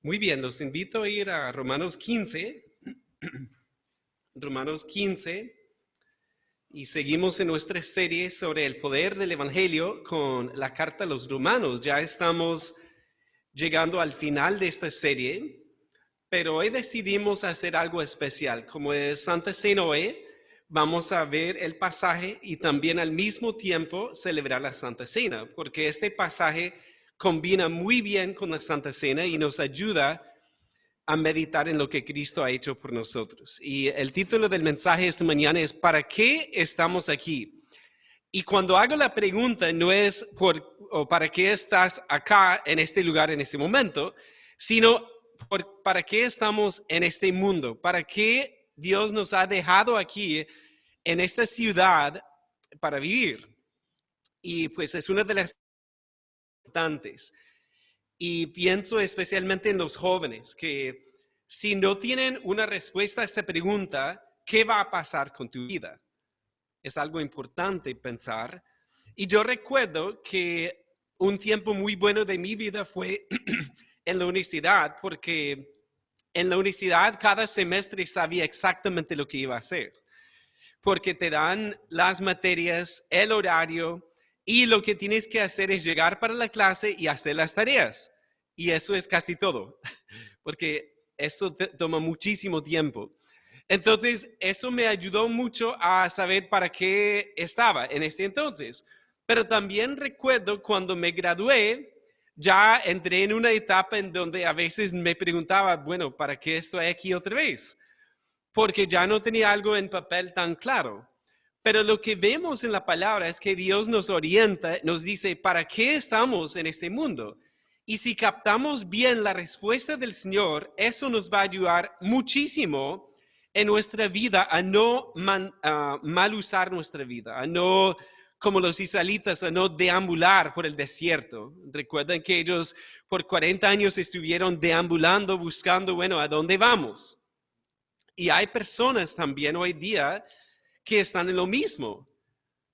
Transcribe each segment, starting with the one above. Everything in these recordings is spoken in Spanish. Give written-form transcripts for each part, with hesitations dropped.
Muy bien, los invito a ir a Romanos 15, Romanos 15, y seguimos en nuestra serie sobre el poder del Evangelio con la carta a los romanos. Ya estamos llegando al final de esta serie, pero hoy decidimos hacer algo especial. Como es Santa Cena hoy, vamos a ver el pasaje y también al mismo tiempo celebrar la Santa Cena, porque este pasaje combina muy bien con la Santa Cena y nos ayuda a meditar en lo que Cristo ha hecho por nosotros. Y el título del mensaje esta mañana es ¿para qué estamos aquí? Y cuando hago la pregunta no es para qué estás acá en este lugar en este momento, sino para qué estamos en este mundo, para qué Dios nos ha dejado aquí en esta ciudad para vivir. Y pues es una de las importantes. Y pienso especialmente en los jóvenes, que si no tienen una respuesta a esa pregunta, ¿qué va a pasar con tu vida? Es algo importante pensar. Y yo recuerdo que un tiempo muy bueno de mi vida fue en la universidad, porque en la universidad cada semestre sabía exactamente lo que iba a hacer, porque te dan las materias, el horario, y lo que tienes que hacer es llegar para la clase y hacer las tareas. Y eso es casi todo, porque eso toma muchísimo tiempo. Entonces, eso me ayudó mucho a saber para qué estaba en ese entonces. Pero también recuerdo cuando me gradué, ya entré en una etapa en donde a veces me preguntaba, bueno, ¿para qué estoy aquí otra vez? Porque ya no tenía algo en papel tan claro. Pero lo que vemos en la palabra es que Dios nos orienta, nos dice, ¿para qué estamos en este mundo? Y si captamos bien la respuesta del Señor, eso nos va a ayudar muchísimo en nuestra vida a no mal usar nuestra vida, a no, como los israelitas, a no deambular por el desierto. Recuerden que ellos por 40 años estuvieron deambulando, buscando, bueno, ¿a dónde vamos? Y hay personas también hoy día que están en lo mismo.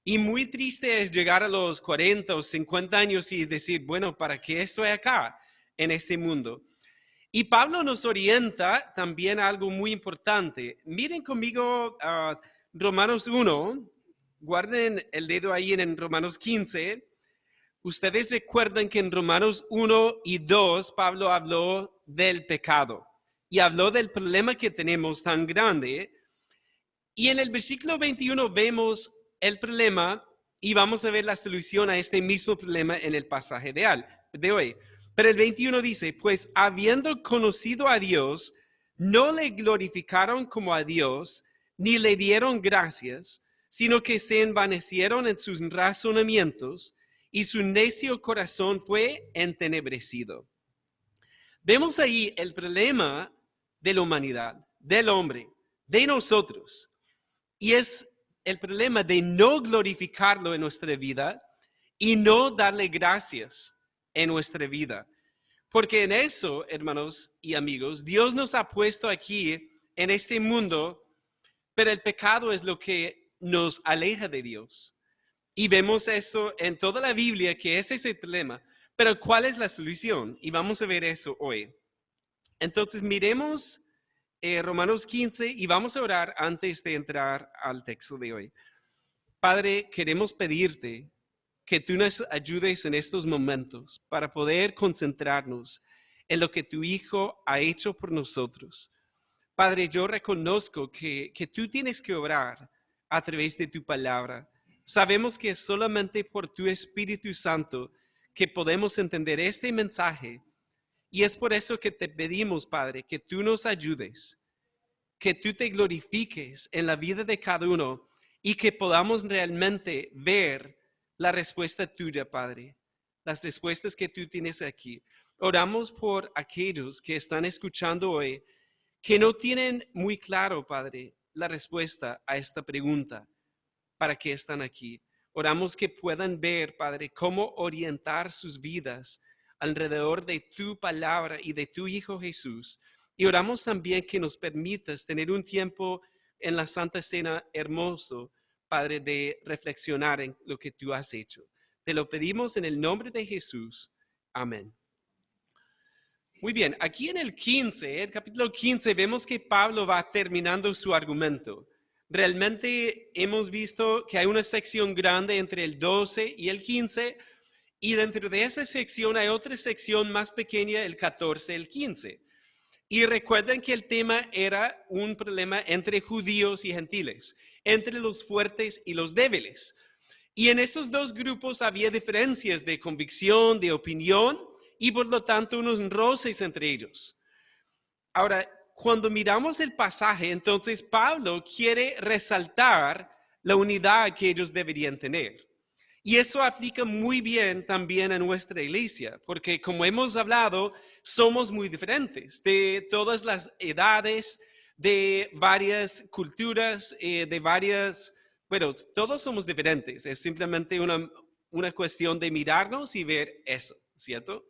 Y muy triste es llegar a los 40 o 50 años y decir, bueno, ¿para qué estoy acá en este mundo? Y Pablo nos orienta también a algo muy importante. Miren conmigo Romanos 1, guarden el dedo ahí en Romanos 15. Ustedes recuerdan que en Romanos 1 y 2 Pablo habló del pecado y habló del problema que tenemos tan grande. Y en el versículo 21 vemos el problema y vamos a ver la solución a este mismo problema en el pasaje de hoy. Pero el 21 dice, pues habiendo conocido a Dios, no le glorificaron como a Dios, ni le dieron gracias, sino que se envanecieron en sus razonamientos y su necio corazón fue entenebrecido. Vemos ahí el problema de la humanidad, del hombre, de nosotros. Y es el problema de no glorificarlo en nuestra vida y no darle gracias en nuestra vida. Porque en eso, hermanos y amigos, Dios nos ha puesto aquí en este mundo, pero el pecado es lo que nos aleja de Dios. Y vemos eso en toda la Biblia, que ese es el problema. Pero ¿cuál es la solución? Y vamos a ver eso hoy. Entonces miremos Romanos 15 y vamos a orar antes de entrar al texto de hoy. Padre, queremos pedirte que tú nos ayudes en estos momentos para poder concentrarnos en lo que tu Hijo ha hecho por nosotros. Padre, yo reconozco que tú tienes que obrar a través de tu palabra. Sabemos que es solamente por tu Espíritu Santo que podemos entender este mensaje. Y es por eso que te pedimos, Padre, que tú nos ayudes, que tú te glorifiques en la vida de cada uno y que podamos realmente ver la respuesta tuya, Padre, las respuestas que tú tienes aquí. Oramos por aquellos que están escuchando hoy, que no tienen muy claro, Padre, la respuesta a esta pregunta, ¿para qué están aquí? Oramos que puedan ver, Padre, cómo orientar sus vidas alrededor de tu palabra y de tu Hijo Jesús. Y oramos también que nos permitas tener un tiempo en la Santa Cena hermoso, Padre, de reflexionar en lo que tú has hecho. Te lo pedimos en el nombre de Jesús. Amén. Muy bien, aquí en el capítulo 15, vemos que Pablo va terminando su argumento. Realmente hemos visto que hay una sección grande entre el 12 y el 15, y dentro de esa sección hay otra sección más pequeña, el 14 y el 15. Y recuerden que el tema era un problema entre judíos y gentiles, entre los fuertes y los débiles. Y en esos dos grupos había diferencias de convicción, de opinión, y por lo tanto unos roces entre ellos. Ahora, cuando miramos el pasaje, entonces Pablo quiere resaltar la unidad que ellos deberían tener. Y eso aplica muy bien también a nuestra iglesia, porque como hemos hablado, somos muy diferentes, de todas las edades, de varias culturas, bueno, todos somos diferentes. Es simplemente una cuestión de mirarnos y ver eso, ¿cierto?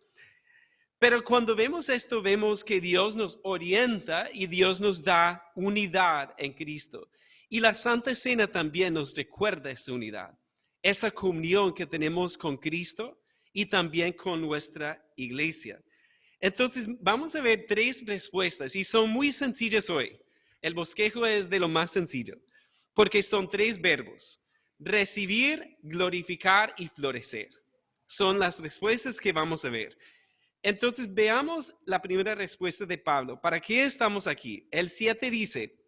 Pero cuando vemos esto, vemos que Dios nos orienta y Dios nos da unidad en Cristo. Y la Santa Cena también nos recuerda esa unidad, esa comunión que tenemos con Cristo y también con nuestra iglesia. Entonces, vamos a ver 3 respuestas y son muy sencillas hoy. El bosquejo es de lo más sencillo, porque son 3 verbos: recibir, glorificar y florecer. Son las respuestas que vamos a ver. Entonces, veamos la primera respuesta de Pablo. ¿Para qué estamos aquí? El 7 dice: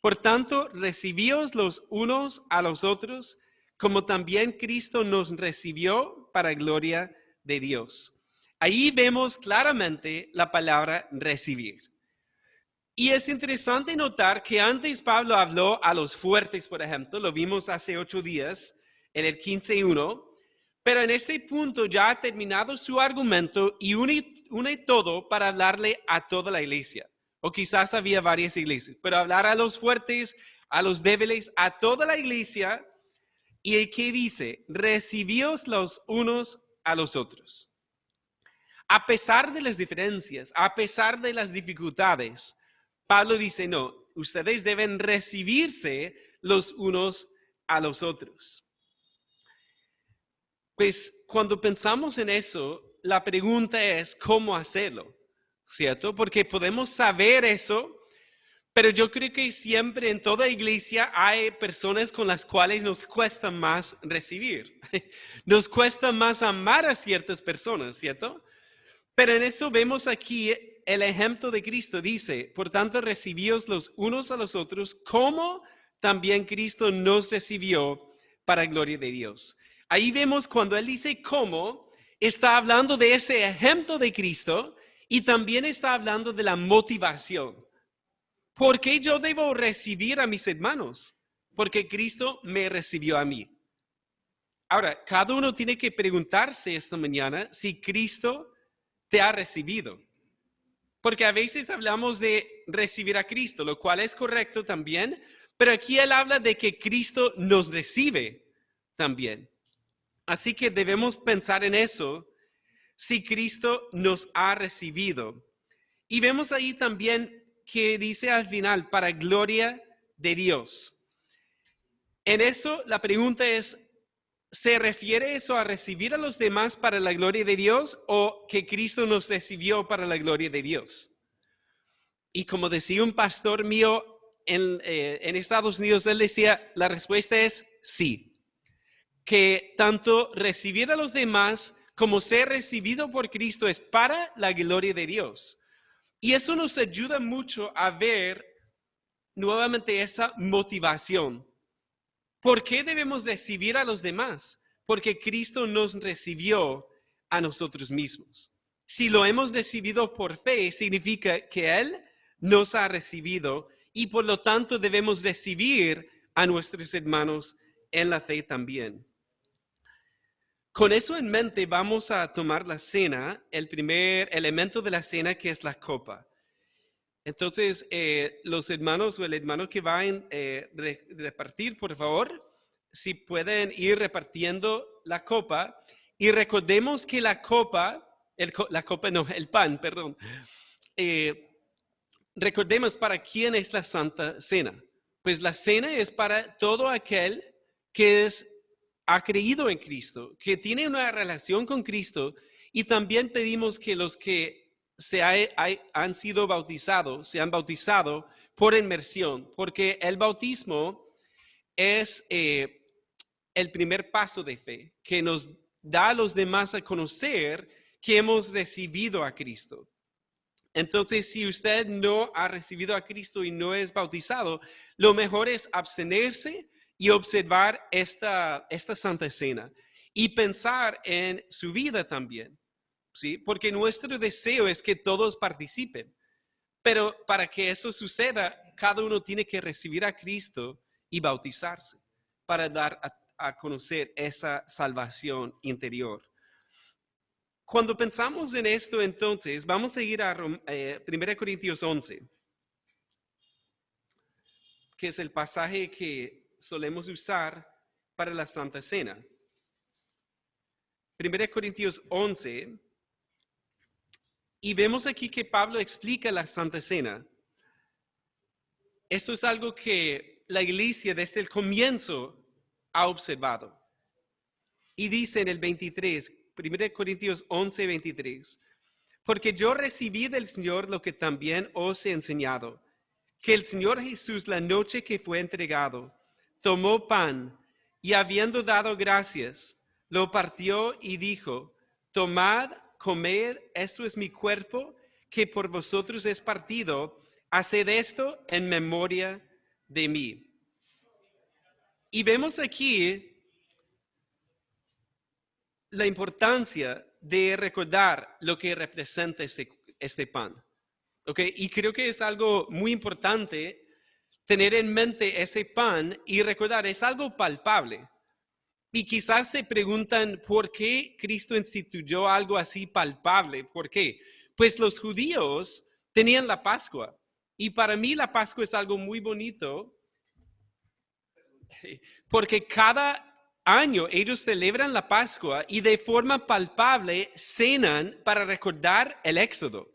por tanto, recibíos los unos a los otros, como también Cristo nos recibió para gloria de Dios. Ahí vemos claramente la palabra recibir. Y es interesante notar que antes Pablo habló a los fuertes, por ejemplo, lo vimos hace 8 días, en el 15:1, pero en este punto ya ha terminado su argumento y une todo para hablarle a toda la iglesia. O quizás había varias iglesias, pero hablar a los fuertes, a los débiles, a toda la iglesia. ¿Y qué dice? Recibíos los unos a los otros. A pesar de las diferencias, a pesar de las dificultades, Pablo dice, no, ustedes deben recibirse los unos a los otros. Pues cuando pensamos en eso, la pregunta es cómo hacerlo, ¿cierto? Porque podemos saber eso, pero yo creo que siempre en toda iglesia hay personas con las cuales nos cuesta más recibir. Nos cuesta más amar a ciertas personas, ¿cierto? Pero en eso vemos aquí el ejemplo de Cristo. Dice, por tanto, recibíos los unos a los otros, como también Cristo nos recibió para gloria de Dios. Ahí vemos cuando él dice cómo, está hablando de ese ejemplo de Cristo y también está hablando de la motivación. ¿Por qué yo debo recibir a mis hermanos? Porque Cristo me recibió a mí. Ahora, cada uno tiene que preguntarse esta mañana si Cristo te ha recibido. Porque a veces hablamos de recibir a Cristo, lo cual es correcto también, pero aquí él habla de que Cristo nos recibe también. Así que debemos pensar en eso, si Cristo nos ha recibido. Y vemos ahí también que dice al final, para gloria de Dios. En eso la pregunta es, ¿se refiere eso a recibir a los demás para la gloria de Dios o que Cristo nos recibió para la gloria de Dios? Y como decía un pastor mío en Estados Unidos, él decía, la respuesta es sí. Que tanto recibir a los demás como ser recibido por Cristo es para la gloria de Dios. Y eso nos ayuda mucho a ver nuevamente esa motivación. ¿Por qué debemos recibir a los demás? Porque Cristo nos recibió a nosotros mismos. Si lo hemos recibido por fe, significa que Él nos ha recibido y por lo tanto debemos recibir a nuestros hermanos en la fe también. Con eso en mente vamos a tomar la cena, el primer elemento de la cena que es la copa. Entonces, los hermanos o el hermano que va a repartir, por favor, si pueden ir repartiendo la copa. Y recordemos que el pan, perdón. Recordemos para quién es la Santa Cena. Pues la cena es para todo aquel que ha creído en Cristo, que tiene una relación con Cristo, y también pedimos que los que han sido bautizados, se han bautizado por inmersión, porque el bautismo es el primer paso de fe que nos da a los demás a conocer que hemos recibido a Cristo. Entonces, si usted no ha recibido a Cristo y no es bautizado, lo mejor es abstenerse y observar esta Santa Cena y pensar en su vida también, ¿sí? Porque nuestro deseo es que todos participen, pero para que eso suceda, cada uno tiene que recibir a Cristo y bautizarse para dar a conocer esa salvación interior. Cuando pensamos en esto, entonces, vamos a ir a 1 Corintios 11, que es el pasaje que solemos usar para la Santa Cena. 1 Corintios 11, y vemos aquí que Pablo explica la Santa Cena. Esto es algo que la iglesia desde el comienzo ha observado. Y dice en el 23, 1 Corintios 11, 23, porque yo recibí del Señor lo que también os he enseñado, que el Señor Jesús la noche que fue entregado, tomó pan y habiendo dado gracias, lo partió y dijo, tomad, comed, esto es mi cuerpo, que por vosotros es partido, haced esto en memoria de mí. Y vemos aquí la importancia de recordar lo que representa este pan. ¿Okay? Y creo que es algo muy importante tener en mente ese pan y recordar, es algo palpable. Y quizás se preguntan, ¿por qué Cristo instituyó algo así palpable? ¿Por qué? Pues los judíos tenían la Pascua. Y para mí la Pascua es algo muy bonito, porque cada año ellos celebran la Pascua y de forma palpable cenan para recordar el Éxodo,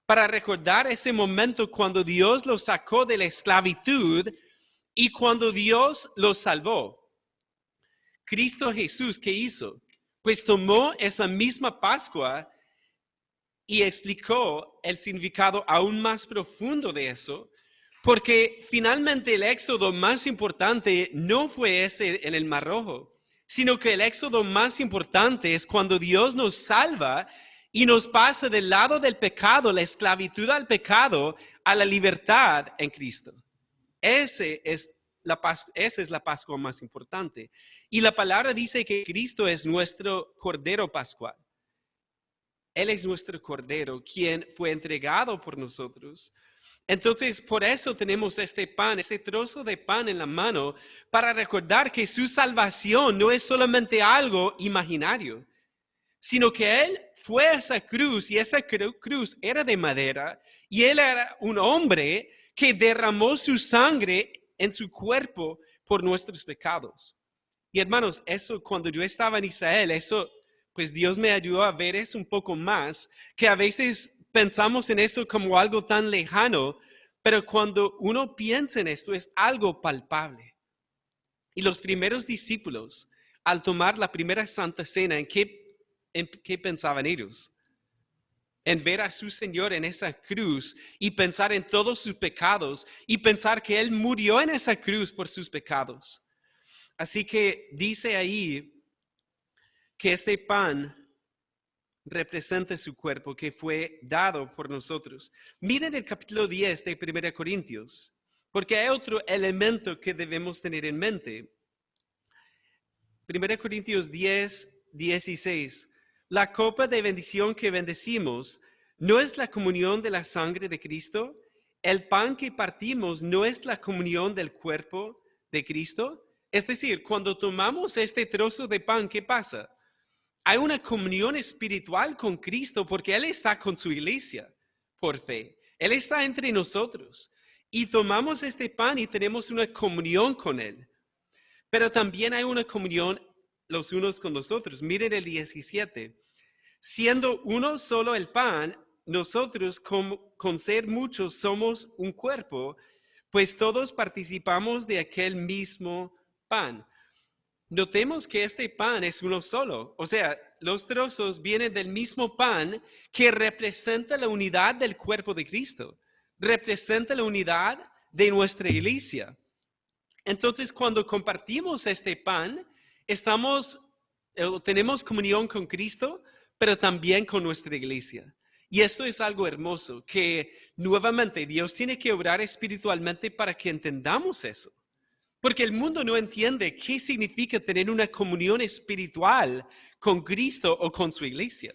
para recordar ese momento cuando Dios los sacó de la esclavitud y cuando Dios los salvó. Cristo Jesús, ¿qué hizo? Pues tomó esa misma Pascua y explicó el significado aún más profundo de eso, porque finalmente el éxodo más importante no fue ese en el Mar Rojo, sino que el éxodo más importante es cuando Dios nos salva y nos pasa del lado del pecado, la esclavitud al pecado, a la libertad en Cristo. Esa es la Pascua más importante. Y la palabra dice que Cristo es nuestro Cordero Pascual. Él es nuestro Cordero, quien fue entregado por nosotros. Entonces, por eso tenemos este pan, este trozo de pan en la mano, para recordar que su salvación no es solamente algo imaginario, sino que Él fue a esa cruz y esa cruz era de madera y Él era un hombre que derramó su sangre en su cuerpo por nuestros pecados. Y hermanos, eso cuando yo estaba en Israel, eso pues Dios me ayudó a ver eso un poco más, que a veces pensamos en eso como algo tan lejano, pero cuando uno piensa en esto es algo palpable. Y los primeros discípulos, al tomar la primera Santa Cena, ¿en qué pensaban ellos? En ver a su Señor en esa cruz y pensar en todos sus pecados y pensar que Él murió en esa cruz por sus pecados. Así que dice ahí que este pan representa su cuerpo que fue dado por nosotros. Miren el capítulo 10 de 1 Corintios, porque hay otro elemento que debemos tener en mente. 1 Corintios 10, 16. La copa de bendición que bendecimos no es la comunión de la sangre de Cristo. El pan que partimos no es la comunión del cuerpo de Cristo. Es decir, cuando tomamos este trozo de pan, ¿qué pasa? Hay una comunión espiritual con Cristo porque Él está con su iglesia por fe. Él está entre nosotros y tomamos este pan y tenemos una comunión con Él. Pero también hay una comunión los unos con los otros. Miren el 17. Siendo uno solo el pan, nosotros con ser muchos somos un cuerpo, pues todos participamos de aquel mismo pan. Notemos que este pan es uno solo, o sea, los trozos vienen del mismo pan que representa la unidad del cuerpo de Cristo, representa la unidad de nuestra iglesia. Entonces, cuando compartimos este pan, tenemos comunión con Cristo, pero también con nuestra iglesia. Y esto es algo hermoso, que nuevamente Dios tiene que obrar espiritualmente para que entendamos eso. Porque el mundo no entiende qué significa tener una comunión espiritual con Cristo o con su iglesia.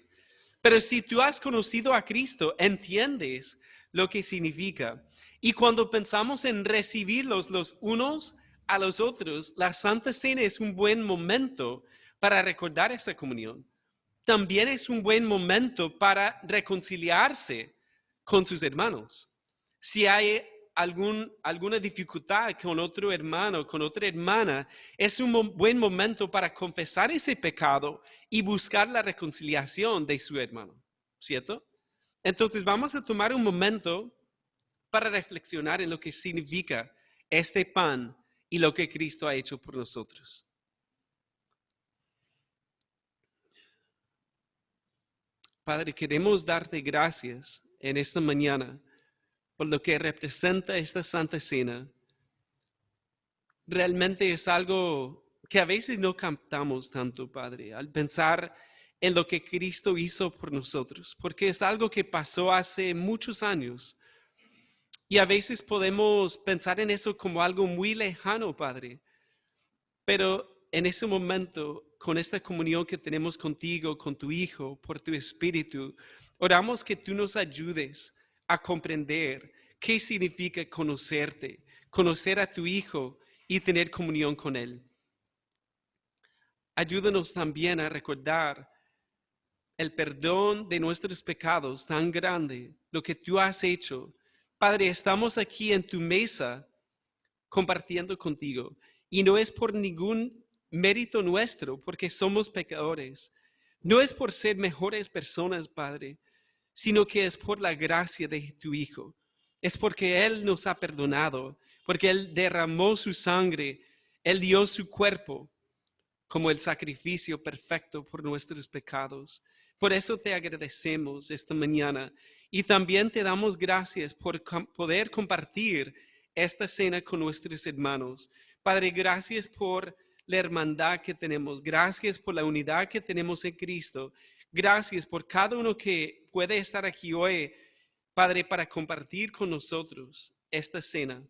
Pero si tú has conocido a Cristo, entiendes lo que significa. Y cuando pensamos en recibirlos los unos a los otros, la Santa Cena es un buen momento para recordar esa comunión. También es un buen momento para reconciliarse con sus hermanos. Si hay alguna dificultad con otro hermano, con otra hermana, es un buen momento para confesar ese pecado y buscar la reconciliación de su hermano, ¿cierto? Entonces vamos a tomar un momento para reflexionar en lo que significa este pan y lo que Cristo ha hecho por nosotros. Padre, queremos darte gracias en esta mañana por lo que representa esta Santa Cena. Realmente es algo que a veces no captamos tanto, Padre, al pensar en lo que Cristo hizo por nosotros, porque es algo que pasó hace muchos años. Y a veces podemos pensar en eso como algo muy lejano, Padre. Pero en ese momento, con esta comunión que tenemos contigo, con tu Hijo, por tu Espíritu, oramos que tú nos ayudes a comprender qué significa conocerte, conocer a tu Hijo y tener comunión con Él. Ayúdanos también a recordar el perdón de nuestros pecados tan grande, lo que tú has hecho. Padre, estamos aquí en tu mesa compartiendo contigo y no es por ningún mérito nuestro, porque somos pecadores. No es por ser mejores personas, Padre, sino que es por la gracia de tu Hijo. Es porque Él nos ha perdonado, porque Él derramó su sangre, Él dio su cuerpo como el sacrificio perfecto por nuestros pecados. Por eso te agradecemos esta mañana y también te damos gracias por poder compartir esta cena con nuestros hermanos. Padre, gracias por la hermandad que tenemos. Gracias por la unidad que tenemos en Cristo. Gracias por cada uno que puede estar aquí hoy, Padre, para compartir con nosotros esta cena.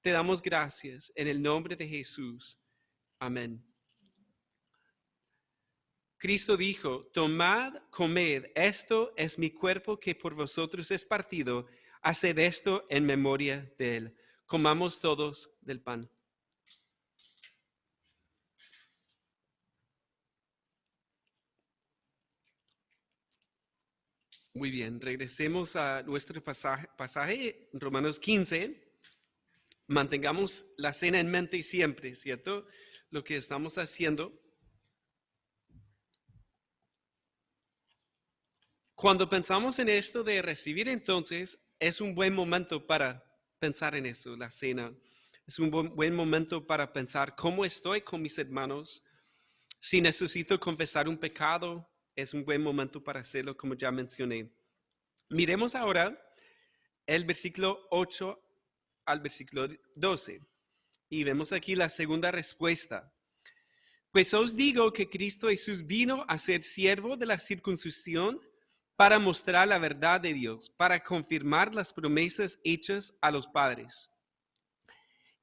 Te damos gracias en el nombre de Jesús. Amén. Cristo dijo, tomad, comed, esto es mi cuerpo que por vosotros es partido, haced esto en memoria de él. Comamos todos del pan. Muy bien, regresemos a nuestro pasaje, Romanos 15. Mantengamos la cena en mente siempre, ¿cierto? Lo que estamos haciendo. Cuando pensamos en esto de recibir, entonces, es un buen momento para pensar en eso, la cena. Es un buen momento para pensar cómo estoy con mis hermanos. Si necesito confesar un pecado, es un buen momento para hacerlo, como ya mencioné. Miremos ahora el versículo 8 al versículo 12. Y vemos aquí la segunda respuesta. Pues os digo que Cristo Jesús vino a ser siervo de la circuncisión para mostrar la verdad de Dios, para confirmar las promesas hechas a los padres,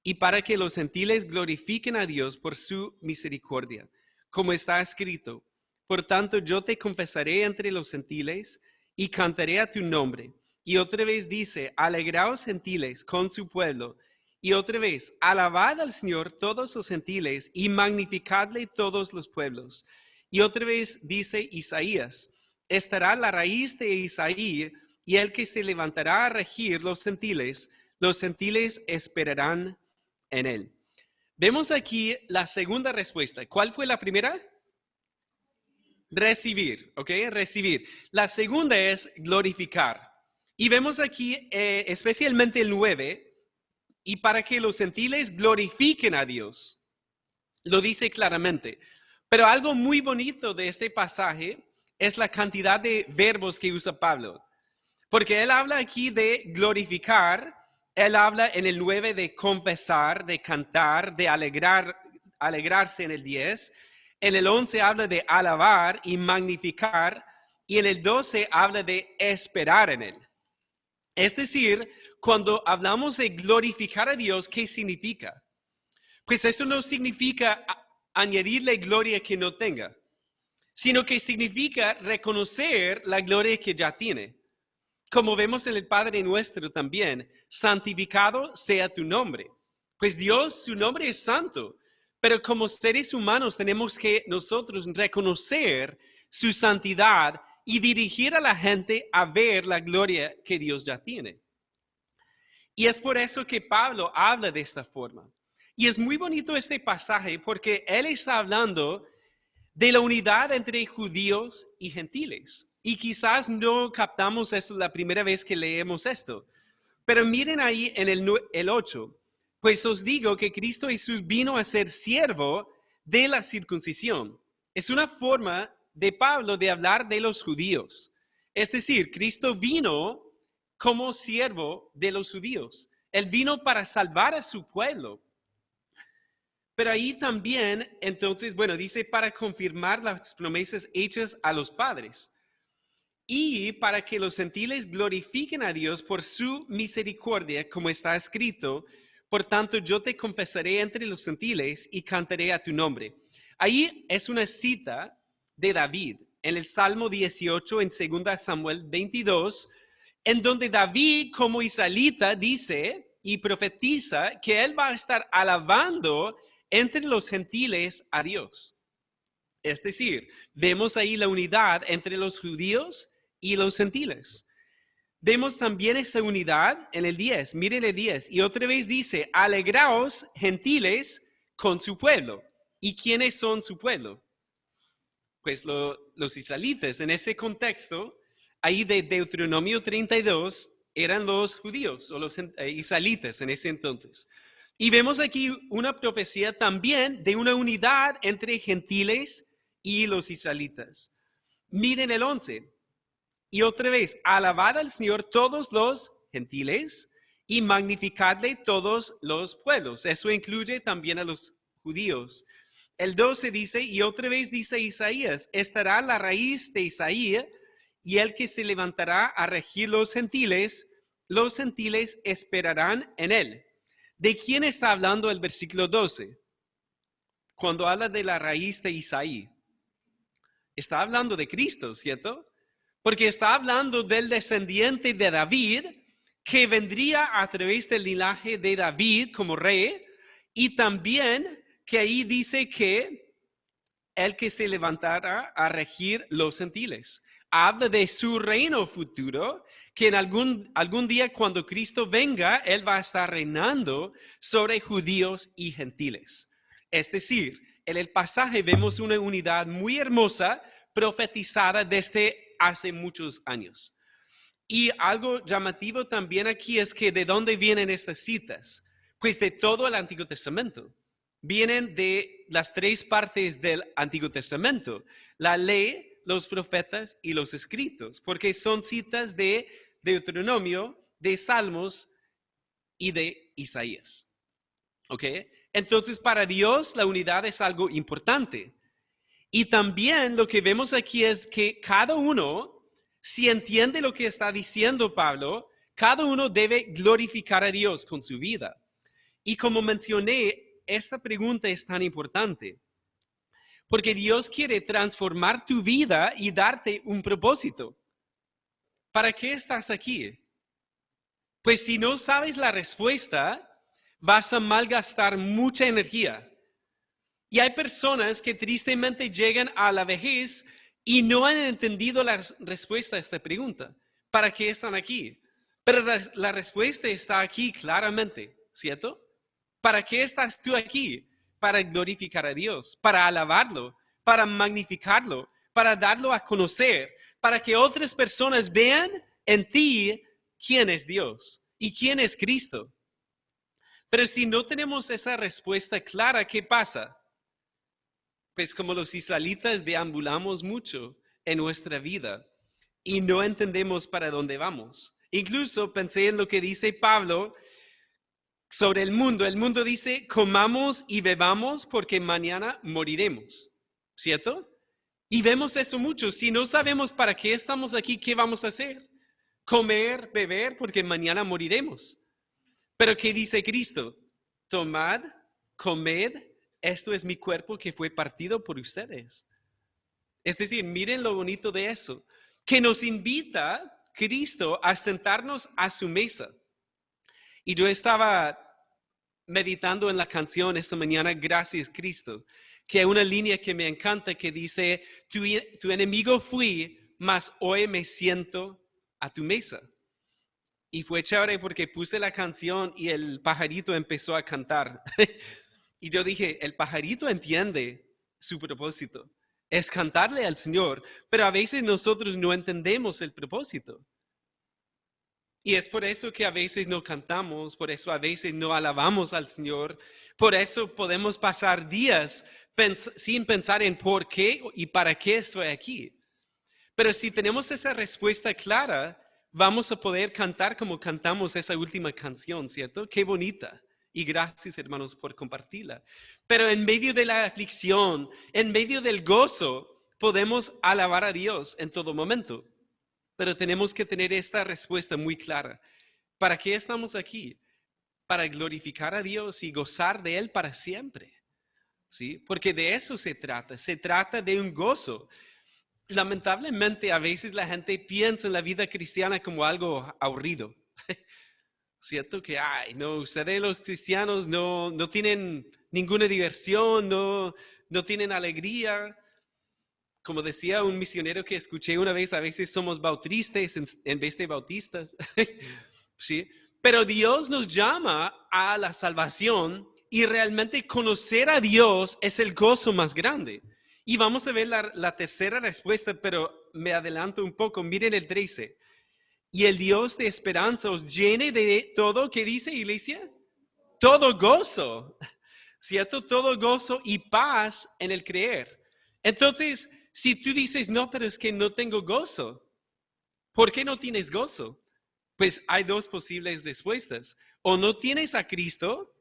y para que los gentiles glorifiquen a Dios por su misericordia, como está escrito. Por tanto, yo te confesaré entre los gentiles y cantaré a tu nombre. Y otra vez dice, alegraos gentiles con su pueblo. Y otra vez, alabad al Señor todos los gentiles y magnificadle todos los pueblos. Y otra vez dice Isaías, estará la raíz de Isaí y el que se levantará a regir los gentiles esperarán en él. Vemos aquí la segunda respuesta. ¿Cuál fue la primera? Recibir, ¿ok? Recibir. La segunda es glorificar. Y vemos aquí especialmente el 9, y para que los gentiles glorifiquen a Dios. lo dice claramente. Pero algo muy bonito de este pasaje es la cantidad de verbos que usa Pablo. Porque él habla aquí de glorificar, él habla en el 9 de confesar, de cantar, de alegrarse en el 10. En el 11 habla de alabar y magnificar. Y en el 12 habla de esperar en él. Es decir, cuando hablamos de glorificar a Dios, ¿qué significa? Pues eso no significa añadirle gloria que no tenga, sino que significa reconocer la gloria que ya tiene. Como vemos en el Padre Nuestro también, santificado sea tu nombre. Pues Dios, su nombre es santo, pero como seres humanos tenemos que nosotros reconocer su santidad y dirigir a la gente a ver la gloria que Dios ya tiene. Y es por eso que Pablo habla de esta forma. Y es muy bonito este pasaje porque él está hablando de la unidad entre judíos y gentiles. Y quizás no captamos eso la primera vez que leemos esto. Pero miren ahí en el 8. Pues os digo que Cristo Jesús vino a ser siervo de la circuncisión. Es una forma de Pablo de hablar de los judíos. Es decir, Cristo vino como siervo de los judíos. Él vino para salvar a su pueblo. Pero ahí también, entonces, bueno, dice para confirmar las promesas hechas a los padres y para que los gentiles glorifiquen a Dios por su misericordia, como está escrito, por tanto yo te confesaré entre los gentiles y cantaré a tu nombre. Ahí es una cita de David en el Salmo 18, en 2 Samuel 22, en donde David como israelita dice y profetiza que él va a estar alabando entre los gentiles a Dios. Es decir, vemos ahí la unidad entre los judíos y los gentiles. Vemos también esa unidad en el 10, miren el 10, y otra vez dice, alegraos gentiles con su pueblo. ¿Y quiénes son su pueblo? Pues los israelitas. En ese contexto, ahí de Deuteronomio 32, eran los judíos o los israelitas en ese entonces. Y vemos aquí una profecía también de una unidad entre gentiles y los israelitas. Miren el 11. Y otra vez, alabad al Señor todos los gentiles y magnificadle todos los pueblos. Eso incluye también a los judíos. El 12 dice, y otra vez dice Isaías, estará la raíz de Isaías y el que se levantará a regir los gentiles esperarán en él. ¿De quién está hablando el versículo 12? Cuando habla de la raíz de Isaí. Está hablando de Cristo, ¿cierto? Porque está hablando del descendiente de David que vendría a través del linaje de David como rey y también que ahí dice que el que se levantará a regir los gentiles. Habla de su reino futuro, que en algún día cuando Cristo venga, Él va a estar reinando sobre judíos y gentiles. Es decir, en el pasaje vemos una unidad muy hermosa profetizada desde hace muchos años. Y algo llamativo también aquí es que ¿de dónde vienen estas citas? Pues de todo el Antiguo Testamento. Vienen de las tres partes del Antiguo Testamento: la ley, los profetas y los escritos, porque son citas de Deuteronomio, de Salmos y de Isaías. ¿Ok? Entonces, para Dios la unidad es algo importante. Y también lo que vemos aquí es que cada uno, si entiende lo que está diciendo Pablo, cada uno debe glorificar a Dios con su vida. Y como mencioné, esta pregunta es tan importante, porque Dios quiere transformar tu vida y darte un propósito. ¿Para qué estás aquí? Pues si no sabes la respuesta, vas a malgastar mucha energía. Y hay personas que tristemente llegan a la vejez y no han entendido la respuesta a esta pregunta. ¿Para qué están aquí? Pero la respuesta está aquí claramente, ¿cierto? ¿Para qué estás tú aquí? Para glorificar a Dios, para alabarlo, para magnificarlo, para darlo a conocer, para que otras personas vean en ti quién es Dios y quién es Cristo. Pero si no tenemos esa respuesta clara, ¿qué pasa? pues como los israelitas deambulamos mucho en nuestra vida y no entendemos para dónde vamos. Incluso pensé en lo que dice Pablo sobre el mundo. El mundo dice, comamos y bebamos porque mañana moriremos, ¿cierto? Y vemos eso mucho. Si no sabemos para qué estamos aquí, ¿qué vamos a hacer? Comer, beber, porque mañana moriremos. Pero ¿qué dice Cristo? Tomad, comed, esto es mi cuerpo que fue partido por ustedes. Es decir, miren lo bonito de eso, que nos invita Cristo a sentarnos a su mesa. Y yo estaba meditando en la canción esta mañana, Gracias Cristo, que hay una línea que me encanta que dice, tu enemigo fui, mas hoy me siento a tu mesa. Y fue chévere porque puse la canción y el pajarito empezó a cantar. Y yo dije, el pajarito entiende su propósito, es cantarle al Señor, pero a veces nosotros no entendemos el propósito. Y es por eso que a veces no cantamos, por eso a veces no alabamos al Señor, por eso podemos pasar días sin pensar en por qué y para qué estoy aquí. Pero si tenemos esa respuesta clara, vamos a poder cantar como cantamos esa última canción, ¿cierto? Qué bonita. Y gracias, hermanos, por compartirla. Pero en medio de la aflicción, en medio del gozo, podemos alabar a Dios en todo momento. Pero tenemos que tener esta respuesta muy clara. ¿Para qué estamos aquí? Para glorificar a Dios y gozar de Él para siempre. ¿Sí? Porque de eso se trata. Se trata de un gozo. Lamentablemente, a veces la gente piensa en la vida cristiana como algo aburrido. ¿Cierto? Que, ay, no, ustedes los cristianos no tienen ninguna diversión, no tienen alegría. Como decía un misionero que escuché una vez, a veces somos bautistas en vez de bautistas. ¿Sí? Pero Dios nos llama a la salvación y realmente conocer a Dios es el gozo más grande. Y vamos a ver la tercera respuesta, pero me adelanto un poco. Miren el 13. Y el Dios de esperanza os llene de todo, ¿qué dice, iglesia? Todo gozo, ¿cierto? Todo gozo y paz en el creer. Entonces, si tú dices, no, pero es que no tengo gozo, ¿por qué no tienes gozo? Pues hay dos posibles respuestas. O no tienes a Cristo,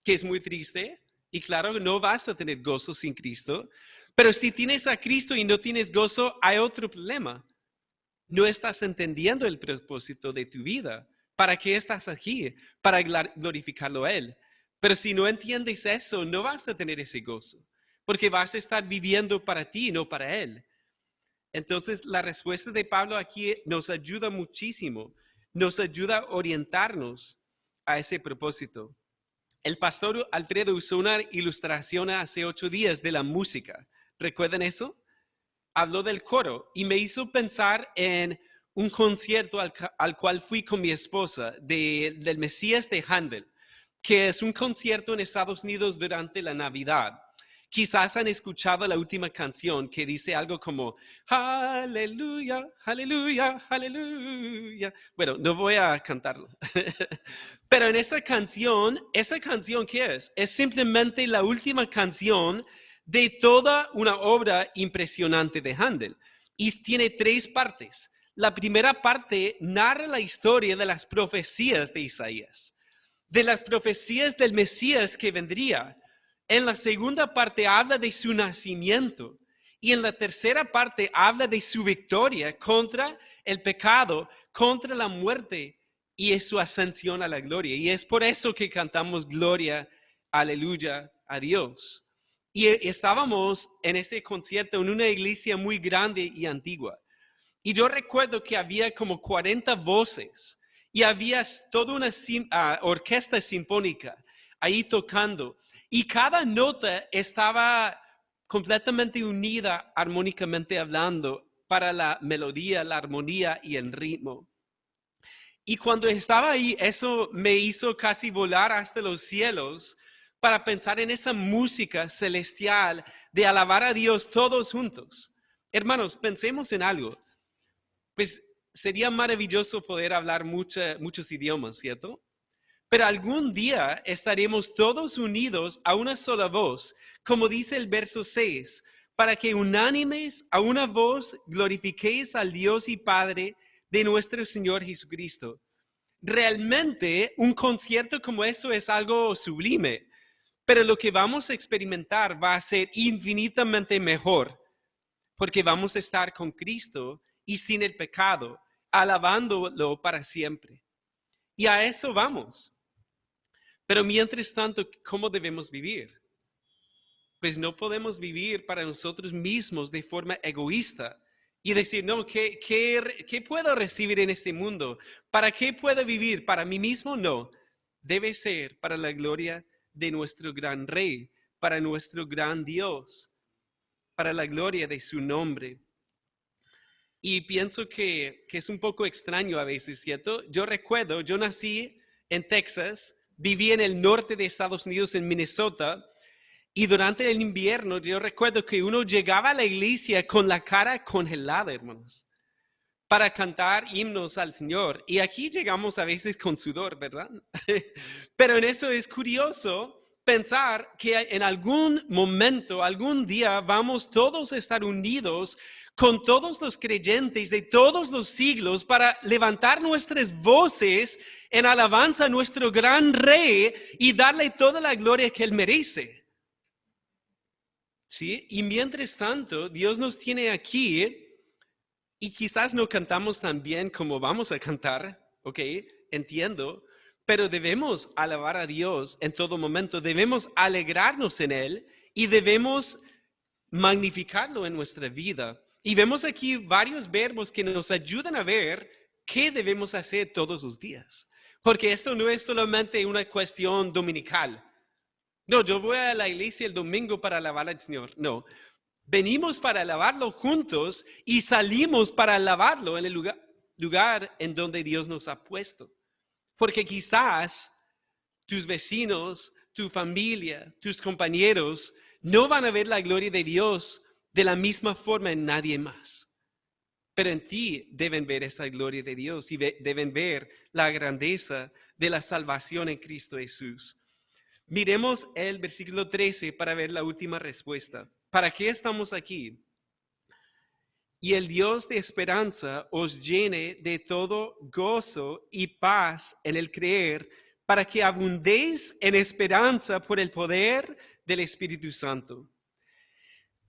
que es muy triste, y claro, no vas a tener gozo sin Cristo, pero si tienes a Cristo y no tienes gozo, hay otro problema. No estás entendiendo el propósito de tu vida. ¿Para qué estás aquí? Para glorificarlo a Él. Pero si no entiendes eso, no vas a tener ese gozo, porque vas a estar viviendo para ti, no para Él. Entonces, la respuesta de Pablo aquí nos ayuda muchísimo, nos ayuda a orientarnos a ese propósito. El pastor Alfredo usó una ilustración hace 8 días de la música. ¿Recuerdan eso? Habló del coro y me hizo pensar en un concierto al cual fui con mi esposa del Mesías de Handel, que es un concierto en Estados Unidos durante la Navidad. Quizás han escuchado la última canción que dice algo como aleluya, aleluya, aleluya. Bueno, no voy a cantarlo. Pero en esa canción ¿qué es? Es simplemente la última canción de toda una obra impresionante de Handel. Y tiene 3 partes. La primera parte narra la historia de las profecías de Isaías, de las profecías del Mesías que vendría. En la segunda parte habla de su nacimiento. Y en la tercera parte habla de su victoria contra el pecado, contra la muerte y su ascensión a la gloria. Y es por eso que cantamos gloria, aleluya, a Dios. Y estábamos en ese concierto en una iglesia muy grande y antigua. Y yo recuerdo que había como 40 voces y había toda una orquesta sinfónica ahí tocando. Y cada nota estaba completamente unida armónicamente hablando para la melodía, la armonía y el ritmo. Y cuando estaba ahí, eso me hizo casi volar hasta los cielos para pensar en esa música celestial de alabar a Dios todos juntos. Hermanos, pensemos en algo. Pues sería maravilloso poder hablar muchos idiomas, ¿cierto? Pero algún día estaremos todos unidos a una sola voz, como dice el verso 6, para que unánimes a una voz glorifiquéis al Dios y Padre de nuestro Señor Jesucristo. Realmente un concierto como eso es algo sublime, pero lo que vamos a experimentar va a ser infinitamente mejor, porque vamos a estar con Cristo y sin el pecado, alabándolo para siempre. Y a eso vamos. Pero mientras tanto, ¿cómo debemos vivir? Pues no podemos vivir para nosotros mismos de forma egoísta y decir, no, ¿qué puedo recibir en este mundo? ¿Para qué puedo vivir? ¿Para mí mismo? No. Debe ser para la gloria de nuestro gran Rey, para nuestro gran Dios, para la gloria de su nombre. Y pienso que es un poco extraño a veces, ¿cierto? Yo recuerdo, yo nací en Texas, viví en el norte de Estados Unidos, en Minnesota, y durante el invierno yo recuerdo que uno llegaba a la iglesia con la cara congelada, hermanos, para cantar himnos al Señor. Y aquí llegamos a veces con sudor, ¿verdad? Pero en eso es curioso pensar que en algún momento, algún día, vamos todos a estar unidos con todos los creyentes de todos los siglos para levantar nuestras voces en alabanza a nuestro gran Rey y darle toda la gloria que Él merece. ¿Sí? Y mientras tanto, Dios nos tiene aquí y quizás no cantamos tan bien como vamos a cantar, ¿ok? Entiendo, pero debemos alabar a Dios en todo momento, debemos alegrarnos en Él y debemos magnificarlo en nuestra vida. Y vemos aquí varios verbos que nos ayudan a ver qué debemos hacer todos los días. Porque esto no es solamente una cuestión dominical. No, yo voy a la iglesia el domingo para alabar al Señor. No, venimos para alabarlo juntos y salimos para alabarlo en el lugar en donde Dios nos ha puesto. Porque quizás tus vecinos, tu familia, tus compañeros no van a ver la gloria de Dios de la misma forma en nadie más. Pero en ti deben ver esa gloria de Dios y deben ver la grandeza de la salvación en Cristo Jesús. Miremos el versículo 13 para ver la última respuesta. ¿Para qué estamos aquí? Y el Dios de esperanza os llene de todo gozo y paz en el creer, para que abundéis en esperanza por el poder del Espíritu Santo.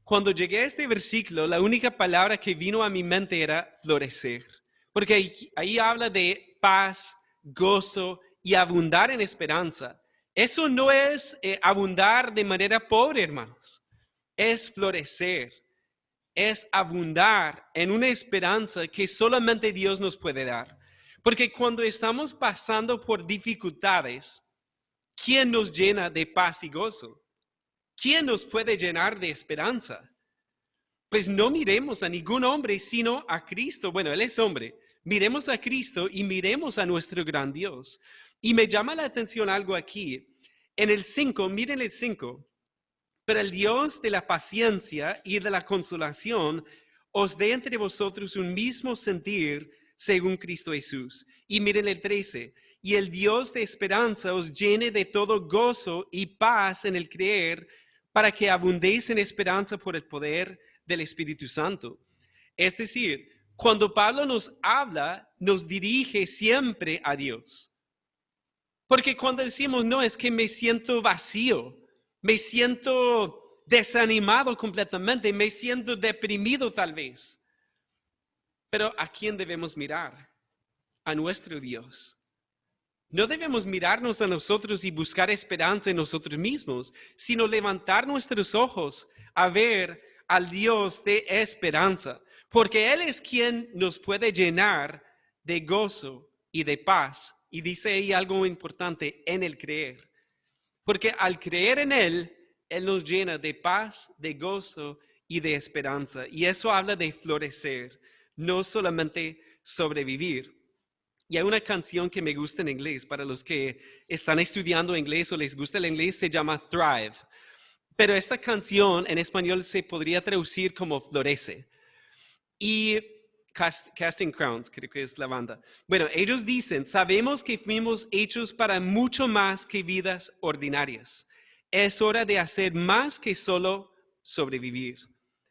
Cuando llegué a este versículo, la única palabra que vino a mi mente era florecer, porque ahí habla de paz, gozo y abundar en esperanza. Eso no es abundar de manera pobre, hermanos, es florecer, es abundar en una esperanza que solamente Dios nos puede dar. Porque cuando estamos pasando por dificultades, ¿quién nos llena de paz y gozo? ¿Quién nos puede llenar de esperanza? Pues no miremos a ningún hombre sino a Cristo. Bueno, Él es hombre. Miremos a Cristo y miremos a nuestro gran Dios. Y me llama la atención algo aquí. En el 5, miren el 5. Pero el Dios de la paciencia y de la consolación os dé entre vosotros un mismo sentir según Cristo Jesús. Y miren el 13. Y el Dios de esperanza os llene de todo gozo y paz en el creer, para que abundéis en esperanza por el poder del Espíritu Santo. Es decir, cuando Pablo nos habla, nos dirige siempre a Dios. Porque cuando decimos, no, es que me siento vacío, me siento desanimado completamente, me siento deprimido tal vez. Pero ¿a quién debemos mirar? A nuestro Dios. No debemos mirarnos a nosotros y buscar esperanza en nosotros mismos, sino levantar nuestros ojos a ver al Dios de esperanza, porque Él es quien nos puede llenar de gozo y de paz. Y dice ahí algo importante, en el creer. Porque al creer en Él, Él nos llena de paz, de gozo y de esperanza. Y eso habla de florecer, no solamente sobrevivir. Y hay una canción que me gusta en inglés, para los que están estudiando inglés o les gusta el inglés, se llama Thrive. Pero esta canción en español se podría traducir como florece. Y Casting Crowns, creo que es la banda. Bueno, ellos dicen, sabemos que fuimos hechos para mucho más que vidas ordinarias. Es hora de hacer más que solo sobrevivir.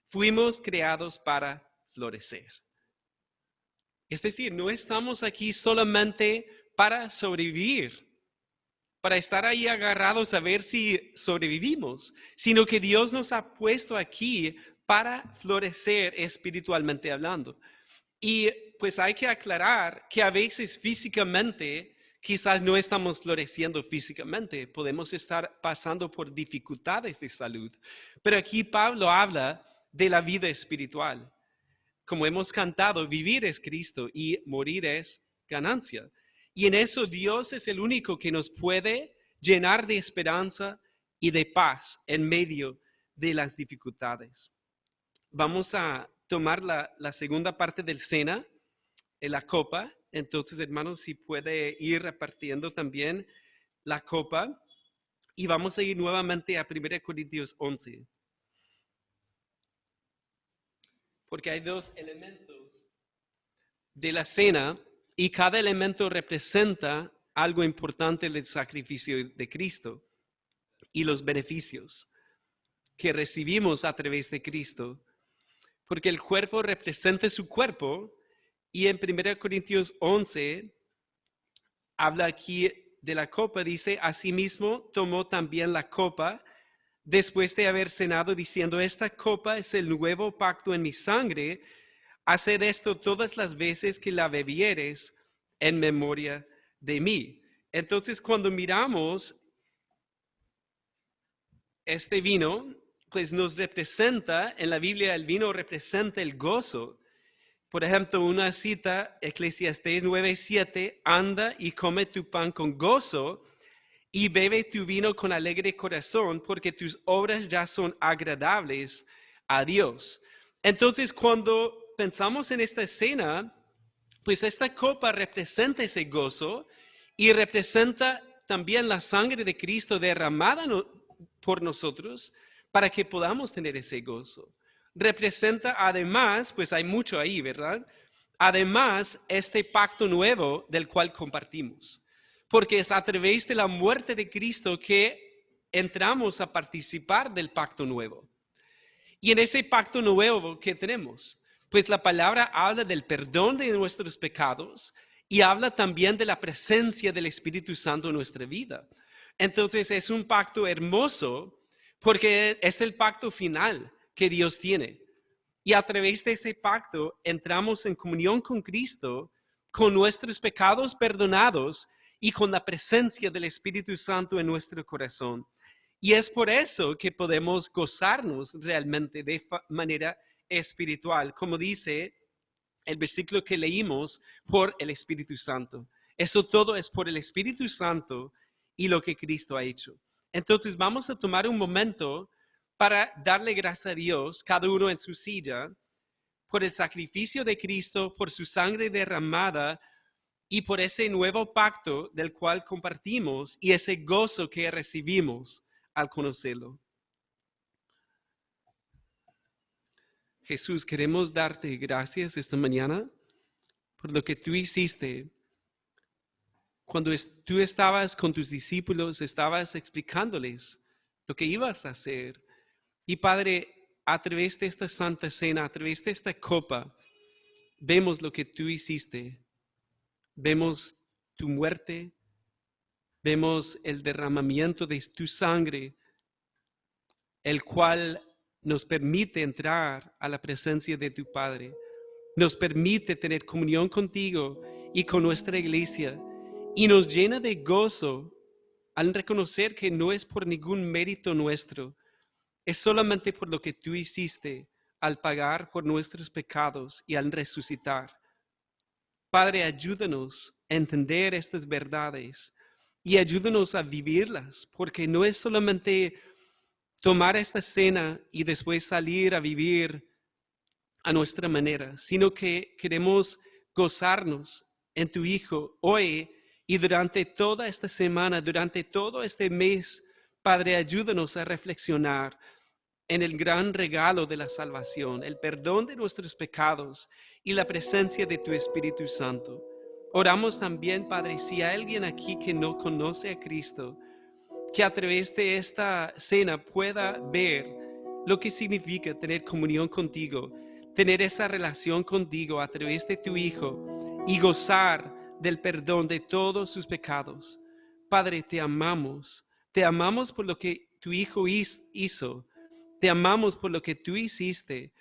Fuimos creados para florecer. Es decir, no estamos aquí solamente para sobrevivir, para estar ahí agarrados a ver si sobrevivimos, sino que Dios nos ha puesto aquí para florecer espiritualmente hablando. Y pues hay que aclarar que a veces físicamente quizás no estamos floreciendo físicamente, podemos estar pasando por dificultades de salud, pero aquí Pablo habla de la vida espiritual. Como hemos cantado, vivir es Cristo y morir es ganancia. Y en eso Dios es el único que nos puede llenar de esperanza y de paz en medio de las dificultades. Vamos a tomar la segunda parte del cena, la copa. Entonces, hermanos, si puede ir repartiendo también la copa. Y vamos a ir nuevamente a 1 Corintios 11. Porque hay dos elementos de la cena y cada elemento representa algo importante del sacrificio de Cristo y los beneficios que recibimos a través de Cristo. Porque el cuerpo representa su cuerpo y en 1 Corintios 11 habla aquí de la copa, dice, asimismo tomó también la copa después de haber cenado diciendo, esta copa es el nuevo pacto en mi sangre, haced esto todas las veces que la bebieres en memoria de mí. Entonces, cuando miramos este vino, pues nos representa, en la Biblia el vino representa el gozo. Por ejemplo, una cita, Eclesiastés 9:7, anda y come tu pan con gozo y bebe tu vino con alegre corazón, porque tus obras ya son agradables a Dios. Entonces, cuando pensamos en esta escena, pues esta copa representa ese gozo y representa también la sangre de Cristo derramada por nosotros para que podamos tener ese gozo. Representa además, pues hay mucho ahí, ¿verdad? Además, este pacto nuevo del cual compartimos. Porque es a través de la muerte de Cristo que entramos a participar del pacto nuevo. Y en ese pacto nuevo que tenemos, pues la palabra habla del perdón de nuestros pecados y habla también de la presencia del Espíritu Santo en nuestra vida. Entonces es un pacto hermoso porque es el pacto final que Dios tiene. Y a través de ese pacto entramos en comunión con Cristo, con nuestros pecados perdonados y con la presencia del Espíritu Santo en nuestro corazón. Y es por eso que podemos gozarnos realmente de manera espiritual, como dice el versículo que leímos, por el Espíritu Santo. Eso todo es por el Espíritu Santo y lo que Cristo ha hecho. Entonces vamos a tomar un momento para darle gracias a Dios, cada uno en su silla, por el sacrificio de Cristo, por su sangre derramada y por ese nuevo pacto del cual compartimos y ese gozo que recibimos al conocerlo. Jesús, queremos darte gracias esta mañana por lo que tú hiciste. Cuando tú estabas con tus discípulos, estabas explicándoles lo que ibas a hacer. Y Padre, a través de esta santa cena, a través de esta copa, vemos lo que tú hiciste. Vemos tu muerte, vemos el derramamiento de tu sangre, el cual nos permite entrar a la presencia de tu Padre. Nos permite tener comunión contigo y con nuestra iglesia. Y nos llena de gozo al reconocer que no es por ningún mérito nuestro, es solamente por lo que tú hiciste al pagar por nuestros pecados y al resucitar. Padre, ayúdanos a entender estas verdades y ayúdanos a vivirlas, porque no es solamente tomar esta cena y después salir a vivir a nuestra manera, sino que queremos gozarnos en tu Hijo hoy y durante toda esta semana, durante todo este mes. Padre, ayúdanos a reflexionar en el gran regalo de la salvación, el perdón de nuestros pecados y la presencia de tu Espíritu Santo. Oramos también, Padre, si hay alguien aquí que no conoce a Cristo, que a través de esta cena pueda ver lo que significa tener comunión contigo, tener esa relación contigo a través de tu Hijo y gozar del perdón de todos sus pecados. Padre, te amamos por lo que tu Hijo hizo, te amamos por lo que tú hiciste,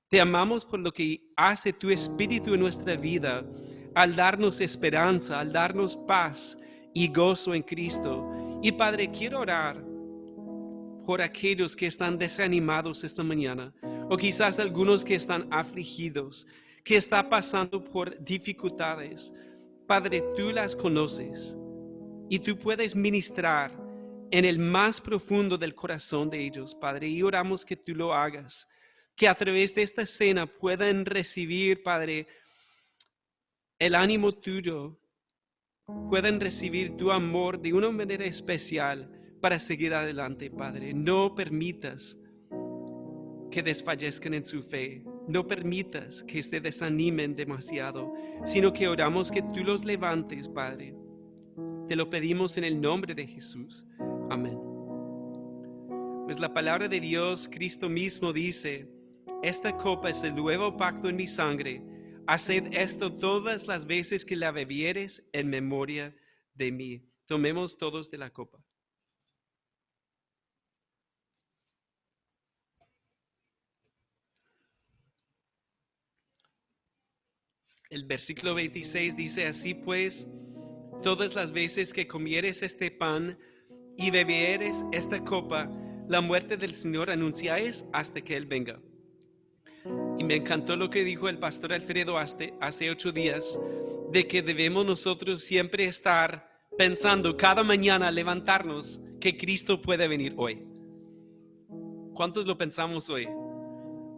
te amamos por lo que hace tu Espíritu en nuestra vida, al darnos esperanza, al darnos paz y gozo en Cristo. Y Padre, quiero orar por aquellos que están desanimados esta mañana, o quizás algunos que están afligidos, que están pasando por dificultades. Padre, tú las conoces y tú puedes ministrar en el más profundo del corazón de ellos, Padre, y oramos que tú lo hagas, que a través de esta cena puedan recibir, Padre, el ánimo tuyo, puedan recibir tu amor de una manera especial para seguir adelante, Padre. No permitas que desfallezcan en su fe. No permitas que se desanimen demasiado, sino que oramos que tú los levantes, Padre. Te lo pedimos en el nombre de Jesús. Amén. Pues la palabra de Dios, Cristo mismo dice, esta copa es el nuevo pacto en mi sangre. Haced esto todas las veces que la bebieres en memoria de mí. Tomemos todos de la copa. El versículo 26 dice, así pues, todas las veces que comieres este pan y bebieres esta copa, la muerte del Señor anunciáis hasta que Él venga. Y me encantó lo que dijo el pastor Alfredo hace 8 días, de que debemos nosotros siempre estar pensando cada mañana, levantarnos, que Cristo puede venir hoy. ¿Cuántos lo pensamos hoy?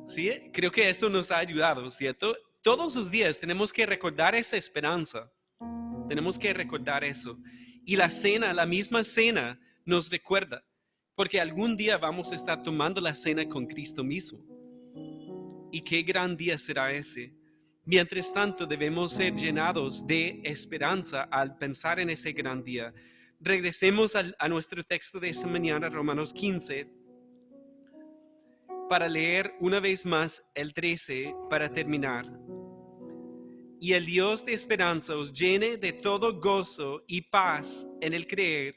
¿Sí? Creo que eso nos ha ayudado, ¿cierto? Todos los días tenemos que recordar esa esperanza. Tenemos que recordar eso. Y la cena, la misma cena, nos recuerda, porque algún día vamos a estar tomando la cena con Cristo mismo. Y qué gran día será ese. Mientras tanto, debemos ser llenados de esperanza al pensar en ese gran día. Regresemos a nuestro texto de esta mañana, Romanos 15, para leer una vez más el 13 para terminar. Y el Dios de esperanza os llene de todo gozo y paz en el creer,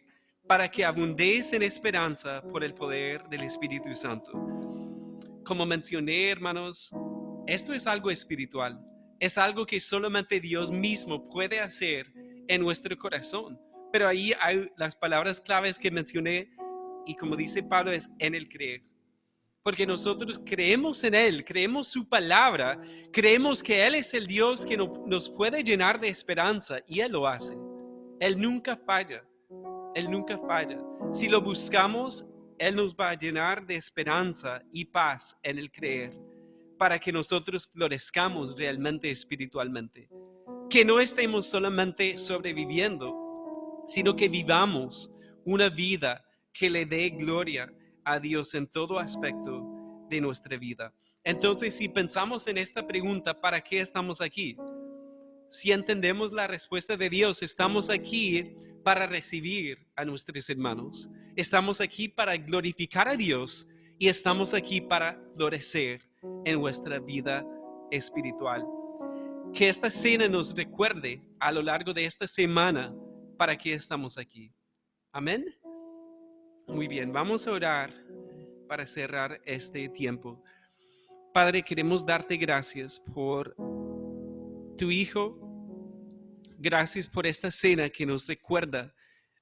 para que abundéis en esperanza por el poder del Espíritu Santo. Como mencioné, hermanos, esto es algo espiritual. Es algo que solamente Dios mismo puede hacer en nuestro corazón. Pero ahí hay las palabras claves que mencioné, y como dice Pablo, es en el creer. Porque nosotros creemos en Él, creemos su palabra, creemos que Él es el Dios que nos puede llenar de esperanza, y Él lo hace. Él nunca falla, Él nunca falla. Si lo buscamos, Él nos va a llenar de esperanza y paz en el creer, para que nosotros florezcamos realmente espiritualmente. Que no estemos solamente sobreviviendo, sino que vivamos una vida que le dé gloria a Dios en todo aspecto de nuestra vida. Entonces, si pensamos en esta pregunta, ¿para qué estamos aquí? Si entendemos la respuesta de Dios, estamos aquí para recibir a nuestros hermanos. Estamos aquí para glorificar a Dios y estamos aquí para florecer en nuestra vida espiritual. Que esta cena nos recuerde a lo largo de esta semana para qué estamos aquí. Amén. Muy bien, vamos a orar para cerrar este tiempo. Padre, queremos darte gracias por tu Hijo. Gracias por esta cena que nos recuerda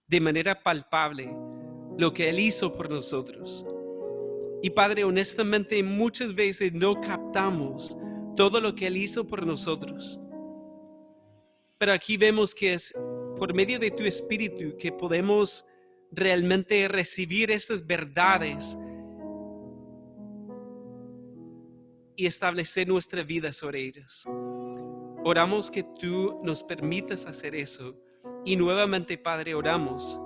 de manera palpable lo que Él hizo por nosotros. Y Padre, honestamente, muchas veces no captamos todo lo que Él hizo por nosotros. Pero aquí vemos que es por medio de tu Espíritu que podemos realmente recibir estas verdades y establecer nuestra vida sobre ellas. Oramos que tú nos permitas hacer eso. Y nuevamente, Padre, oramos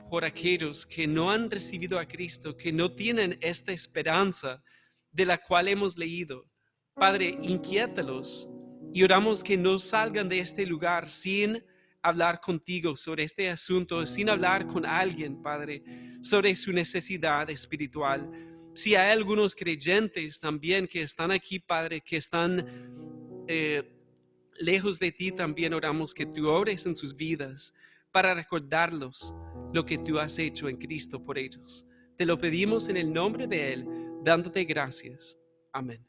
por aquellos que no han recibido a Cristo, que no tienen esta esperanza de la cual hemos leído. Padre, inquiétalos y oramos que no salgan de este lugar sin hablar contigo sobre este asunto, sin hablar con alguien, Padre, sobre su necesidad espiritual. Si hay algunos creyentes también que están aquí, Padre, que están lejos de ti, también oramos que tú obres en sus vidas para recordarlos lo que tú has hecho en Cristo por ellos. Te lo pedimos en el nombre de Él, dándote gracias. Amén.